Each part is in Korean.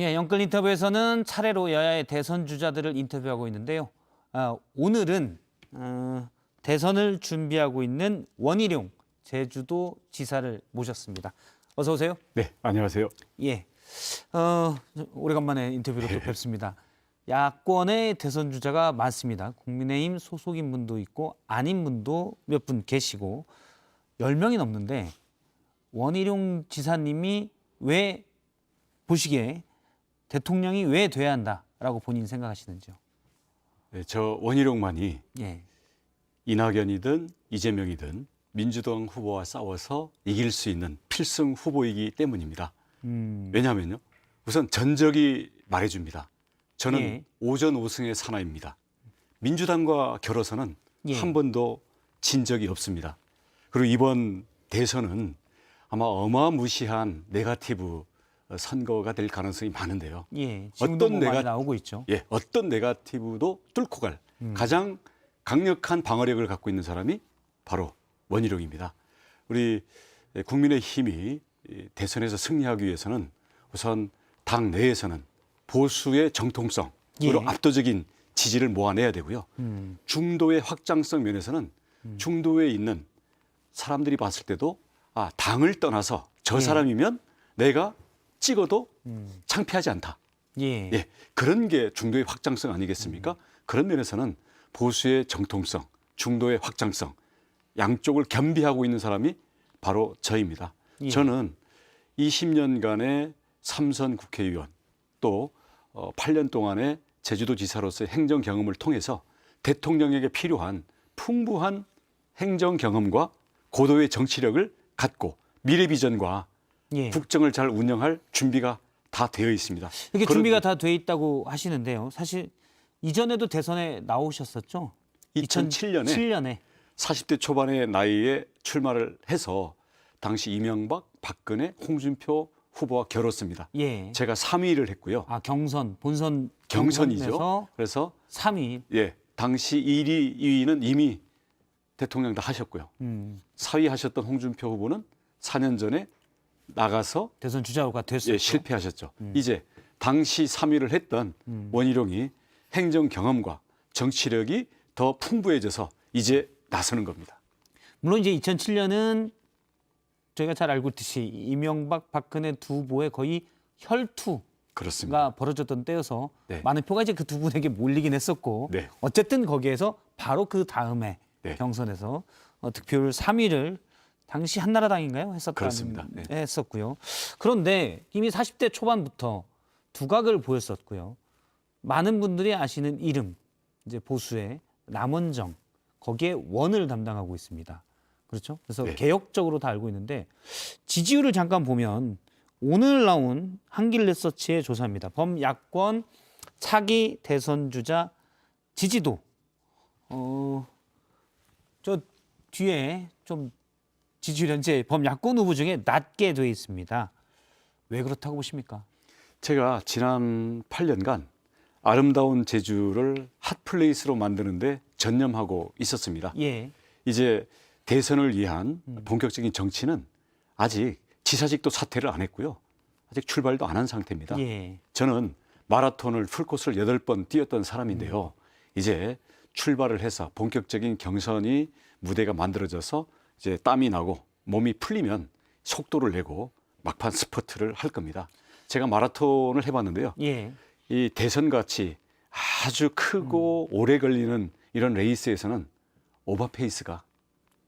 예, 영끌 인터뷰에서는 차례로 여야의 대선 주자들을 인터뷰하고 있는데요. 오늘은 대선을 준비하고 있는 원희룡 제주도 지사를 모셨습니다. 어서 오세요. 네, 안녕하세요. 예, 오래간만에 인터뷰로 또 뵙습니다. 야권의 대선 주자가 많습니다. 국민의힘 소속인 분도 있고 아닌 분도 몇 분 계시고 10명이 넘는데 원희룡 지사님이 왜 보시기에 대통령이 왜 돼야 한다라고 본인 생각하시는지요? 네, 저 원희룡만이 예, 이낙연이든 이재명이든 민주당 후보와 싸워서 이길 수 있는 필승 후보이기 때문입니다. 왜냐하면요, 우선 전적이 말해줍니다. 저는 예. 오전 5승의 사나이입니다. 민주당과 겨뤄서는 예. 한 번도 진 적이 없습니다. 그리고 이번 대선은 아마 어마무시한 네거티브 선거가 될 가능성이 많은데요. 예, 지금도 어떤 많이 나오고 있죠. 예, 어떤 네거티브도 뚫고 갈 가장 강력한 방어력을 갖고 있는 사람이 바로 원희룡입니다. 우리 국민의힘이 대선에서 승리하기 위해서는 우선 당 내에서는 보수의 정통성으로 예. 압도적인 지지를 모아내야 되고요. 중도의 확장성 면에서는 중도에 있는 사람들이 봤을 때도 당을 떠나서 저 예. 사람이면 내가 찍어도 창피하지 않다. 예, 예, 그런 게 중도의 확장성 아니겠습니까? 그런 면에서는 보수의 정통성, 중도의 확장성, 양쪽을 겸비하고 있는 사람이 바로 저입니다. 예. 저는 20년간의 3선 국회의원 또 8년 동안의 제주도지사로서의 행정 경험을 통해서 대통령에게 필요한 풍부한 행정 경험과 고도의 정치력을 갖고 미래 비전과 예. 국정을 잘 운영할 준비가 다 되어 있습니다. 이렇게 그런- 준비가 다 돼 있다고 하시는데요. 사실 이전에도 대선에 나오셨었죠? 2007년에 2007년에 40대 초반의 나이에 출마를 해서 당시 이명박, 박근혜, 홍준표 후보와 겨뤘습니다. 예, 제가 3위를 했고요. 경선, 본선 경선이죠. 그래서 3위. 예, 당시 1위, 2위는 이미 대통령 다 하셨고요. 4위 하셨던 홍준표 후보는 4년 전에 나가서 대선 주자가 됐었죠. 예, 실패하셨죠. 이제 당시 3위를 했던 원희룡이 행정 경험과 정치력이 더 풍부해져서 이제 나서는 겁니다. 물론 이제 2007년은 저희가 잘 알고 있듯이 이명박, 박근혜 두 후보의 거의 혈투가 그렇습니다. 벌어졌던 때여서 네. 많은 표가 이제 그 두 분에게 몰리긴 했었고 네. 어쨌든 거기에서 바로 그 다음에 네. 경선에서 득표율 3위를 당시 한나라당인가요? 그렇습니다. 네. 했었고요. 그런데 이미 40대 초반부터 두각을 보였었고요. 많은 분들이 아시는 이름, 이제 보수의 남원정, 거기에 원을 담당하고 있습니다. 그렇죠? 그래서 네. 개혁적으로 다 알고 있는데 지지율을 잠깐 보면 오늘 나온 한길리서치의 조사입니다. 범야권 차기 대선 주자 지지도 저 뒤에 좀 지지율 현재 범야권 후보 중에 낮게 돼 있습니다. 왜 그렇다고 보십니까? 제가 지난 8년간 아름다운 제주를 핫플레이스로 만드는데 전념하고 있었습니다. 예, 이제 대선을 위한 본격적인 정치는 아직 지사직도 사퇴를 안 했고요. 아직 출발도 안 한 상태입니다. 예, 저는 마라톤을 풀코스를 8번 뛰었던 사람인데요. 이제 출발을 해서 본격적인 경선이 무대가 만들어져서 이제 땀이 나고 몸이 풀리면 속도를 내고 막판 스퍼트를 할 겁니다. 제가 마라톤을 해봤는데요. 예. 이 대선같이 아주 크고 오래 걸리는 이런 레이스에서는 오버페이스가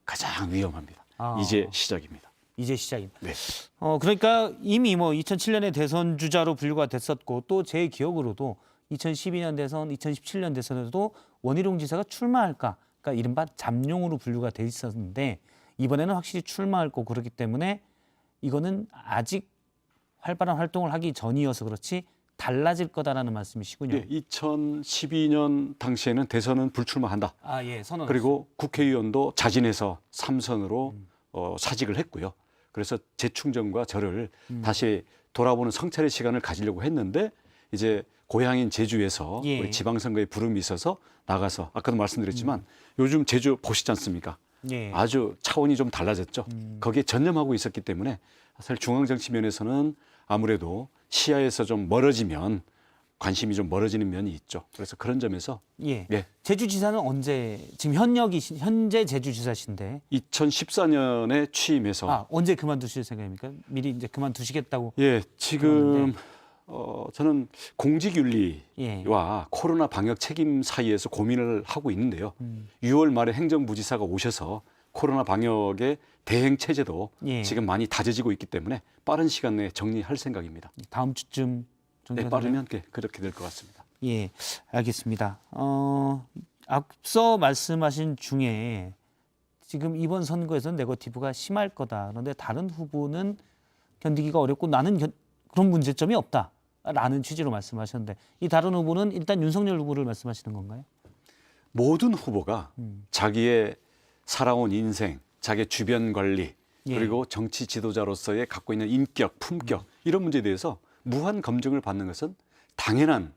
가장 위험합니다. 이제 시작입니다. 이제 시작입니다. 네. 그러니까 이미 뭐 2007년에 대선 주자로 분류가 됐었고 또 제 기억으로도 2012년 대선, 2017년 대선에도 원희룡 지사가 출마할까, 그러니까 이른바 잠룡으로 분류가 돼 있었는데 이번에는 확실히 출마할 거고 그렇기 때문에 이거는 아직 활발한 활동을 하기 전이어서 그렇지 달라질 거다라는 말씀이시군요. 네, 2012년 당시에는 대선은 불출마한다. 예, 선언. 그리고 국회의원도 자진해서 3선으로 사직을 했고요. 그래서 재충전과 저를 다시 돌아보는 성찰의 시간을 가지려고 했는데 이제 고향인 제주에서 예. 우리 지방선거에 부름이 있어서 나가서 아까도 말씀드렸지만 요즘 제주 보시지 않습니까? 예. 아주 차원이 좀 달라졌죠. 거기에 전념하고 있었기 때문에 사실 중앙정치 면에서는 아무래도 시야에서 좀 멀어지면 관심이 좀 멀어지는 면이 있죠. 그래서 그런 점에서 예. 예. 제주지사는 언제 지금 현재 제주지사신데 2014년에 취임해서 언제 그만두실 생각입니까? 미리 이제 그만두시겠다고. 예, 지금 저는 공직윤리와 예. 코로나 방역 책임 사이에서 고민을 하고 있는데요. 6월 말에 행정부지사가 오셔서 코로나 방역의 대행 체제도 예. 지금 많이 다져지고 있기 때문에 빠른 시간 내에 정리할 생각입니다. 다음 주쯤 정도가 네, 빠르면 그렇게 될 것 같습니다. 예, 알겠습니다. 앞서 말씀하신 중에 지금 이번 선거에서는 네거티브가 심할 거다. 그런데 다른 후보는 견디기가 어렵고 나는 그런 문제점이 없다라는 취지로 말씀하셨는데 이 다른 후보는 일단 윤석열 후보를 말씀하시는 건가요? 모든 후보가 자기의 살아온 인생, 자기의 주변 관리, 예. 그리고 정치 지도자로서의 갖고 있는 인격, 품격 이런 문제에 대해서 무한 검증을 받는 것은 당연한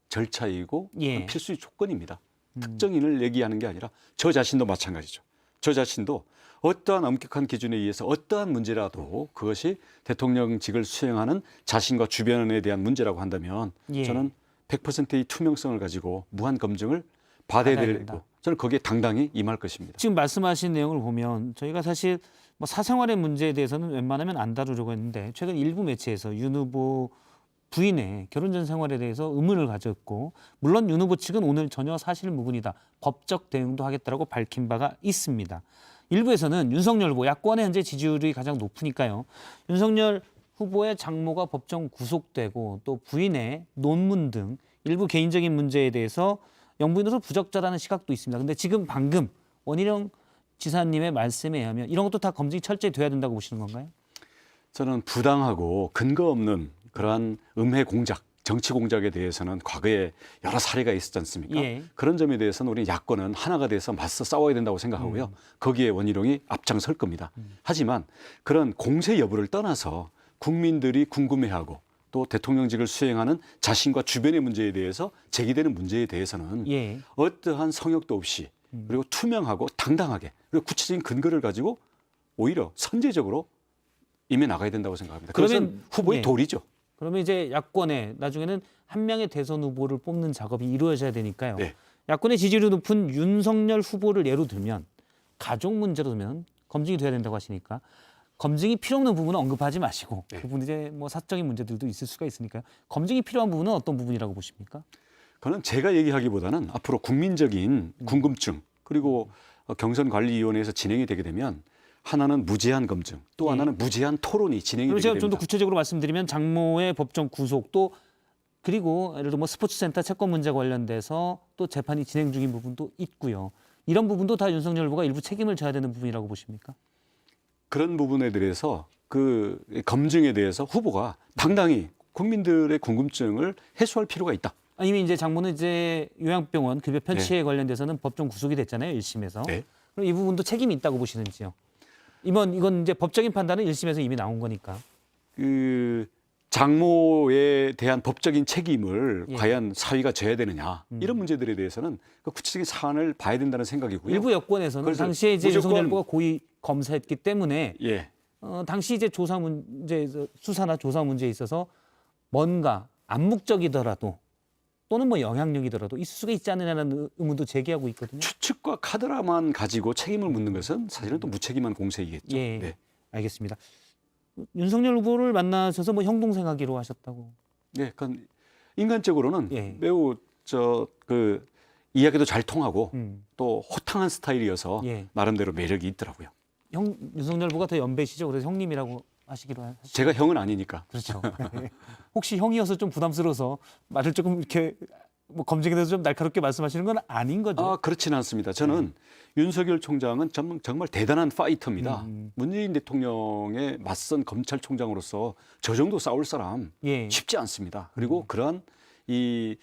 절차이고 예. 필수의 조건입니다. 특정인을 얘기하는 게 아니라 저 자신도 마찬가지죠. 저 자신도 어떠한 엄격한 기준에 의해서 어떠한 문제라도 그것이 대통령직을 수행하는 자신과 주변에 대한 문제라고 한다면 예. 저는 100%의 투명성을 가지고 무한 검증을 받아야 받아야 된다. 되고 저는 거기에 당당히 임할 것입니다. 지금 말씀하신 내용을 보면 저희가 사실 뭐 사생활의 문제에 대해서는 웬만하면 안 다루려고 했는데 최근 일부 매체에서 윤 후보 부인의 결혼 전 생활에 대해서 의문을 가졌고 물론 윤 후보 측은 오늘 전혀 사실 무근이다. 법적 대응도 하겠다라고 밝힌 바가 있습니다. 일부에서는 윤석열 후보 야권의 현재 지지율이 가장 높으니까요. 윤석열 후보의 장모가 법정 구속되고 또 부인의 논문 등 일부 개인적인 문제에 대해서 영부인으로 부적절하는 시각도 있습니다. 근데 지금 방금 원희룡 지사님의 말씀에 의하면 이런 것도 다 검증이 철저히 돼야 된다고 보시는 건가요? 저는 부당하고 근거 없는 그러한 음해 공작, 정치 공작에 대해서는 과거에 여러 사례가 있었지 않습니까? 예. 그런 점에 대해서는 우리 야권은 하나가 돼서 맞서 싸워야 된다고 생각하고요. 거기에 원희룡이 앞장설 겁니다. 하지만 그런 공세 여부를 떠나서 국민들이 궁금해하고 또 대통령직을 수행하는 자신과 주변의 문제에 대해서 제기되는 문제에 대해서는 예. 어떠한 성역도 없이 그리고 투명하고 당당하게 그리고 구체적인 근거를 가지고 오히려 선제적으로 임해 나가야 된다고 생각합니다. 그것은 그러면, 후보의 예. 도리죠. 그러면 이제 야권에 나중에는 한 명의 대선 후보를 뽑는 작업이 이루어져야 되니까요. 네. 야권의 지지율이 높은 윤석열 후보를 예로 들면 가족 문제로 들면 검증이 돼야 된다고 하시니까 검증이 필요 없는 부분은 언급하지 마시고 네. 그분 이제 뭐 사적인 문제들도 있을 수가 있으니까요. 검증이 필요한 부분은 어떤 부분이라고 보십니까? 그는 제가 얘기하기보다는 앞으로 국민적인 궁금증 그리고 경선관리위원회에서 진행이 되게 되면 하나는 무제한 검증 또 하나는 무제한 토론이 진행이 그리고 되게 제가 됩니다. 좀 더 구체적으로 말씀드리면 장모의 법정 구속 또 그리고 예를 들어 뭐 스포츠센터 채권 문제 관련돼서 또 재판이 진행 중인 부분도 있고요. 이런 부분도 다 윤석열 후보가 일부 책임을 져야 되는 부분이라고 보십니까? 그런 부분에 대해서 그 검증에 대해서 후보가 당당히 국민들의 궁금증을 해소할 필요가 있다. 이미 이제 장모는 이제 요양병원 급여 편취에 관련돼서는 법정 구속이 됐잖아요. 1심에서. 네. 그럼 이 부분도 책임이 있다고 보시는지요? 이건 이제 법적인 판단은 1심에서 이미 나온 거니까. 그 장모에 대한 법적인 책임을 예. 과연 사위가 져야 되느냐 이런 문제들에 대해서는 그 구체적인 사안을 봐야 된다는 생각이고요. 일부 여권에서는 그래서 당시에 이제 무조건- 윤석열 후보가 고의 검사했기 때문에 예. 당시 이제 조사 문제 수사나 조사 문제에 있어서 뭔가 암묵적이더라도 또는 뭐 영향력이더라도 있을 수가 있지 않느냐는 의문도 제기하고 있거든요. 추측과 카드라만 가지고 책임을 묻는 것은 사실은 또 무책임한 공세이겠죠. 예, 네. 알겠습니다. 윤석열 후보를 만나셔서 뭐 형 동생 하기로 하셨다고. 네, 그건 인간적으로는 예. 매우 그 이야기도 잘 통하고 음. 또 호탕한 스타일이어서 예. 나름대로 매력이 있더라고요. 윤석열 후보가 더 연배시죠. 그래서 형님이라고 하시기로 하셨죠. 제가 형은 아니니까. 그렇죠. 혹시 형이어서 좀 부담스러워서 말을 조금 이렇게 뭐 검증에 대해서 좀 날카롭게 말씀하시는 건 아닌 거죠. 아, 그렇지는 않습니다. 저는 윤석열 총장은 정말 대단한 파이터입니다. 문재인 대통령의 맞선 검찰총장으로서 저 정도 싸울 사람 예. 쉽지 않습니다. 그리고 그러한 이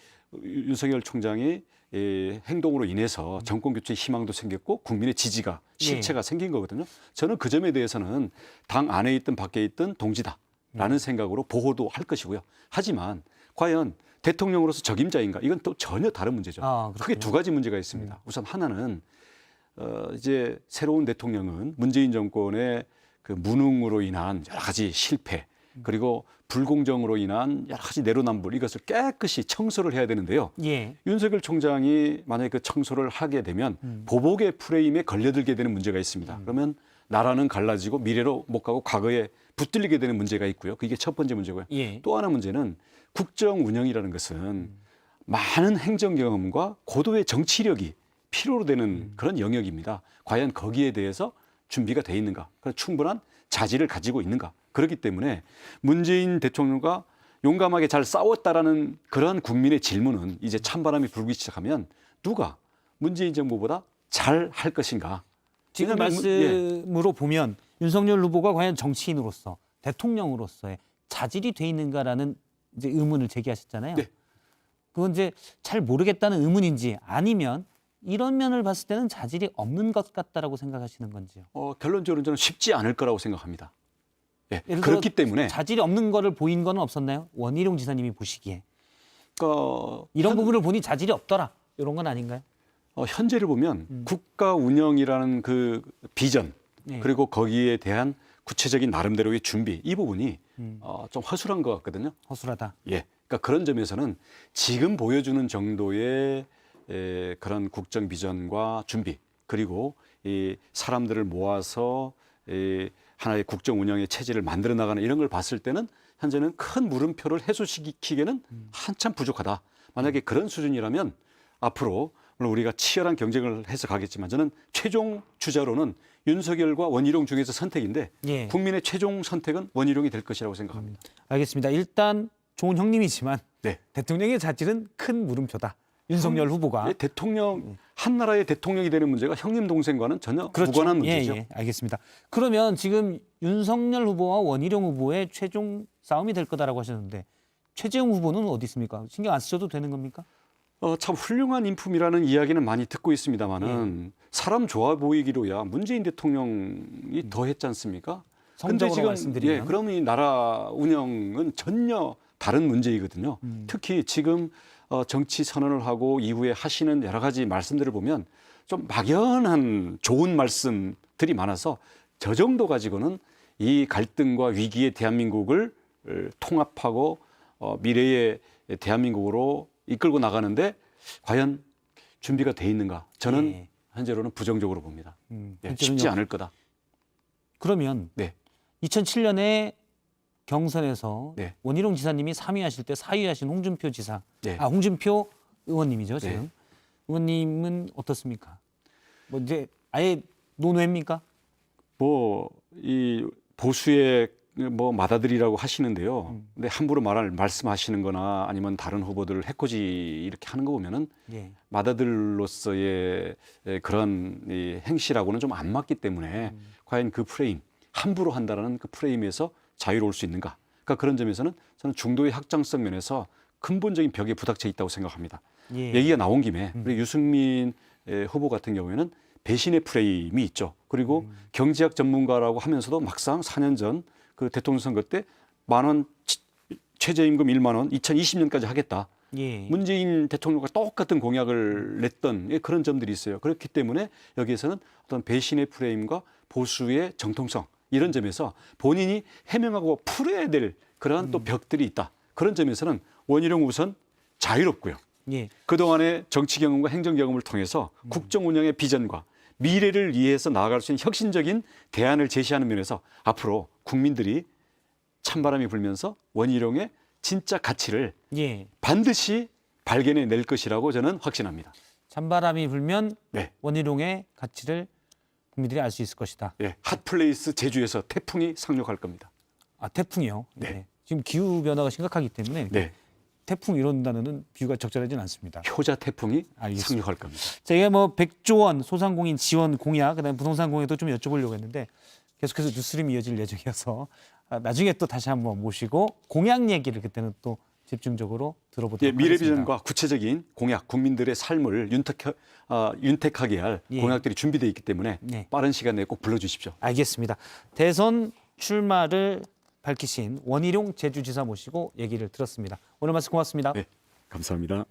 윤석열 총장의 행동으로 인해서 정권 교체 희망도 생겼고 국민의 지지가 실체가 생긴 거거든요. 저는 그 점에 대해서는 당 안에 있든 밖에 있든 동지다라는 생각으로 보호도 할 것이고요. 하지만 과연 대통령으로서 적임자인가? 이건 또 전혀 다른 문제죠. 크게 두 가지 문제가 있습니다. 우선 하나는 이제 새로운 대통령은 문재인 정권의 그 무능으로 인한 여러 가지 실패 그리고 불공정으로 인한 여러 가지 내로남불 이것을 깨끗이 청소를 해야 되는데요. 예. 윤석열 총장이 만약에 그 청소를 하게 되면 보복의 프레임에 걸려들게 되는 문제가 있습니다. 그러면 나라는 갈라지고 미래로 못 가고 과거에 붙들리게 되는 문제가 있고요. 그게 첫 번째 문제고요. 예. 또 하나 문제는 국정 운영이라는 것은 많은 행정 경험과 고도의 정치력이 필요로 되는 그런 영역입니다. 과연 거기에 대해서 준비가 돼 있는가? 그런 충분한 자질을 가지고 있는가? 그렇기 때문에 문재인 대통령과 용감하게 잘 싸웠다라는 그러한 국민의 질문은 이제 찬바람이 불기 시작하면 누가 문재인 정부보다 잘 할 것인가? 지금 왜냐하면 말씀으로 보면 윤석열 후보가 과연 정치인으로서 대통령으로서의 자질이 돼 있는가라는 이제 의문을 제기하셨잖아요. 네. 그건 이제 잘 모르겠다는 의문인지 아니면 이런 면을 봤을 때는 자질이 없는 것 같다라고 생각하시는 건지요. 결론적으로 저는 쉽지 않을 거라고 생각합니다. 예, 예를 들어 그렇기 때문에 자질이 없는 거를 보인 거는 없었나요? 원희룡 지사님이 보시기에 이런 현- 부분을 보니 자질이 없더라 이런 건 아닌가요? 현재를 보면 국가 운영이라는 그 비전 네. 그리고 거기에 대한 구체적인 나름대로의 준비 이 부분이 좀 허술한 것 같거든요. 허술하다. 예, 그러니까 그런 점에서는 지금 보여주는 정도의 그런 국정 비전과 준비 그리고 이 사람들을 모아서 하나의 국정 운영의 체제를 만들어 나가는 이런 걸 봤을 때는 현재는 큰 물음표를 해소시키기에는 한참 부족하다. 만약에 그런 수준이라면 앞으로 물론 우리가 치열한 경쟁을 해서 가겠지만 저는 최종 주자로는 윤석열과 원희룡 중에서 선택인데 예. 국민의 최종 선택은 원희룡이 될 것이라고 생각합니다. 알겠습니다. 일단 좋은 형님이지만 네. 대통령의 자질은 큰 물음표다. 윤석열 후보가. 예, 대통령 한 나라의 대통령이 되는 문제가 형님 동생과는 전혀 무관한 문제죠. 예, 알겠습니다. 그러면 지금 윤석열 후보와 원희룡 후보의 최종 싸움이 될 거다라고 하셨는데 최재형 후보는 어디 있습니까? 신경 안 쓰셔도 되는 겁니까? 참 훌륭한 인품이라는 이야기는 많이 듣고 있습니다만은 사람 좋아 보이기로야 문재인 대통령이 더 했지 않습니까? 성적으로 말씀드리면. 예, 그러면 이 나라 운영은 전혀 다른 문제이거든요. 특히 지금 정치 선언을 하고 이후에 하시는 여러 가지 말씀들을 보면 좀 막연한 좋은 말씀들이 많아서 저 정도 가지고는 이 갈등과 위기의 대한민국을 통합하고 미래의 대한민국으로 이끌고 나가는데 과연 준비가 돼 있는가? 저는 예. 현재로는 부정적으로 봅니다. 예, 쉽지 현재는요. 않을 거다. 그러면 네. 2007년에 경선에서 네. 원희룡 지사님이 3위 하실 때 4위 하신 홍준표 지사, 네. 홍준표 의원님이죠 지금. 네. 의원님은 어떻습니까? 뭐 이제 아예 논외입니까? 뭐 이 보수의 뭐 마다들이라고 하시는데요. 근데 함부로 말씀하시는 거나 아니면 다른 후보들을 해코지 이렇게 하는 거 보면은 예. 마다들로서의 그런 이 행시라고는 좀 안 맞기 때문에 과연 그 프레임, 함부로 한다라는 그 프레임에서 자유로울 수 있는가? 그러니까 그런 점에서는 저는 중도의 확장성 면에서 근본적인 벽에 부닥쳐 있다고 생각합니다. 예. 얘기가 나온 김에 우리 유승민 후보 같은 경우에는 배신의 프레임이 있죠. 그리고 경제학 전문가라고 하면서도 막상 4년 전 그 대통령 선거 때 10,000원 최저임금 1만 원 2020년까지 하겠다. 예. 문재인 대통령과 똑같은 공약을 냈던 그런 점들이 있어요. 그렇기 때문에 여기에서는 어떤 배신의 프레임과 보수의 정통성 이런 점에서 본인이 해명하고 풀어야 될 그러한 또 벽들이 있다. 그런 점에서는 원희룡 우선 자유롭고요. 예. 그동안의 정치 경험과 행정 경험을 통해서 국정 운영의 비전과 미래를 위해서 나아갈 수 있는 혁신적인 대안을 제시하는 면에서 앞으로 국민들이 찬바람이 불면서 원희룡의 진짜 가치를 예. 반드시 발견해 낼 것이라고 저는 확신합니다. 찬바람이 불면 네. 원희룡의 가치를 국민들이 알 수 있을 것이다. 예, 핫플레이스 제주에서 태풍이 상륙할 겁니다. 아, 태풍이요? 네. 예. 지금 기후 변화가 심각하기 때문에 네. 태풍 이런 단어는 비유가 적절하진 않습니다. 효자 태풍이 알겠습니다. 상륙할 겁니다. 제가 뭐 100조 원 소상공인 지원 공약, 그다음에 부동산 공약도 좀 여쭤보려고 했는데 계속해서 뉴스룸이 이어질 예정이어서 나중에 또 다시 한번 모시고 공약 얘기를 그때는 또 집중적으로 들어보도록 예, 미래 하겠습니다. 비전과 구체적인 공약, 국민들의 삶을 윤택하게 할 예. 공약들이 준비되어 있기 때문에 네. 빠른 시간 내에 꼭 불러주십시오. 알겠습니다. 대선 출마를 밝히신 원희룡 제주지사 모시고 얘기를 들었습니다. 오늘 말씀 고맙습니다. 네, 감사합니다.